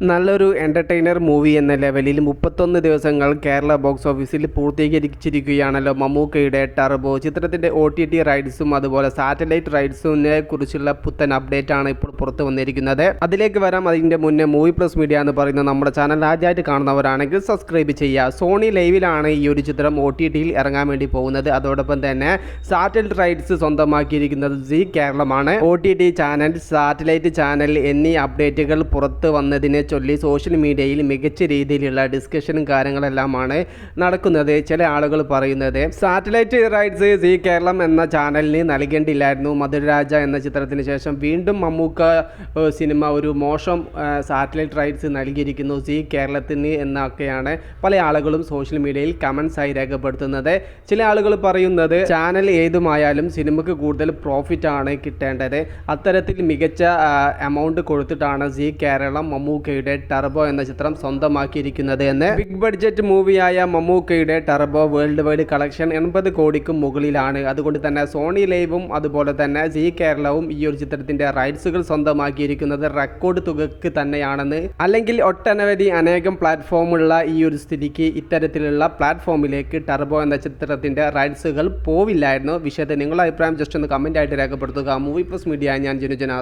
നല്ലൊരു entertainer movie എന്ന ലെവലിൽ 31 ദിവസങ്ങൾ കേരള ബോക്സ് ഓഫീസിൽ പൂർത്തീകരിച്ചിരിക്കുകയാണല്ലോ മമ്മൂക്കയുടെ ടർബോ ചിത്രത്തിൻ്റെ OTT റൈറ്റ്സും അതുപോലെ സാറ്റലൈറ്റ് റൈറ്റ്സിനെ കുറിച്ചുള്ള പുത്തൻ അപ്ഡേറ്റ് ആണ് ഇപ്പോൾ പുറത്തു വന്നിരിക്കുന്നത്. അതിലേക്ക് വരാം. അതിൻ്റെ മുന്നേ മൂവി പ്ലസ് മീഡിയ എന്ന് പറയുന്ന നമ്മുടെ ചാനൽ ആദ്യമായിട്ട് കാണുന്നവരാണെങ്കിൽ സബ്സ്ക്രൈബ് ചെയ്യുക. സോണി ലൈവിലാണ് ഈ ഒരു ചിത്രം OTTയിൽ ഇറങ്ങാൻ വേണ്ടി പോകുന്നത്. അതോടൊപ്പം തന്നെ സാറ്റലൈറ്റ് റൈറ്റ്സ് സ്വന്തമാക്കിയിരിക്കുന്നത് സീ കേരളമാണ്. OTT ചാനൽ, സാറ്റലൈറ്റ് ചാനൽ എന്നീ അപ്ഡേറ്റുകൾ പുറത്ത് വന്നതിനെ ചൊല്ലി സോഷ്യൽ മീഡിയയിൽ മികച്ച രീതിയിലുള്ള ഡിസ്കഷനും കാര്യങ്ങളെല്ലാമാണ് നടക്കുന്നത്. ചില ആളുകൾ പറയുന്നത് സാറ്റലൈറ്റ് റൈറ്റ്സ് സീ കേരളം എന്ന ചാനലിന് നൽകേണ്ടില്ലായിരുന്നു. മധുരരാജ എന്ന ചിത്രത്തിന് ശേഷം വീണ്ടും മമ്മൂക്ക സിനിമ ഒരു മോശം സാറ്റലൈറ്റ് റൈറ്റ്സ് നൽകിയിരിക്കുന്നു സീ കേരളത്തിന് എന്നൊക്കെയാണ് പല ആളുകളും സോഷ്യൽ മീഡിയയിൽ കമൻസ് ആയി രേഖപ്പെടുത്തുന്നത്. ചില ആളുകൾ പറയുന്നത് ചാനൽ ഏതുമായാലും സിനിമയ്ക്ക് കൂടുതൽ പ്രോഫിറ്റ് ആണ് കിട്ടേണ്ടത്. അത്തരത്തിൽ മികച്ച എമൗണ്ട് കൊടുത്തിട്ടാണ് സീ കേരളം മമ്മൂക്കയുടെ ടർബോ എന്ന ചിത്രം സ്വന്തമാക്കിയിരിക്കുന്നത് എന്ന്. ബിഗ് ബഡ്ജറ്റ് മൂവിയായ മമ്മൂക്കയുടെ ടർബോ വേൾഡ് വൈഡ് കളക്ഷൻ 80 കോടിക്കും മുകളിലാണ്. അതുകൊണ്ട് തന്നെ സോണി ലൈവും അതുപോലെ തന്നെ സീ കേരളവും ഈ ഒരു ചിത്രത്തിന്റെ റൈറ്റ്സുകൾ സ്വന്തമാക്കിയിരിക്കുന്നത് റെക്കോർഡ് തുകക്ക് തന്നെയാണെന്ന്. അല്ലെങ്കിൽ ഒട്ടനവധി അനേകം പ്ലാറ്റ്ഫോമുള്ള ഈ ഒരു സ്ഥിതിക്ക് ഇത്തരത്തിലുള്ള പ്ലാറ്റ്ഫോമിലേക്ക് ടർബോ എന്ന ചിത്രത്തിന്റെ റൈറ്റ്സുകൾ പോവില്ലായിരുന്നു. വിഷയത്തെ നിങ്ങളുടെ അഭിപ്രായം ജസ്റ്റ് ഒന്ന് കമന്റ് ആയിട്ട് രേഖപ്പെടുത്തുക. മൂവി പ്ലസ് മീഡിയ, ഞാൻ ജിനുജനാസ്.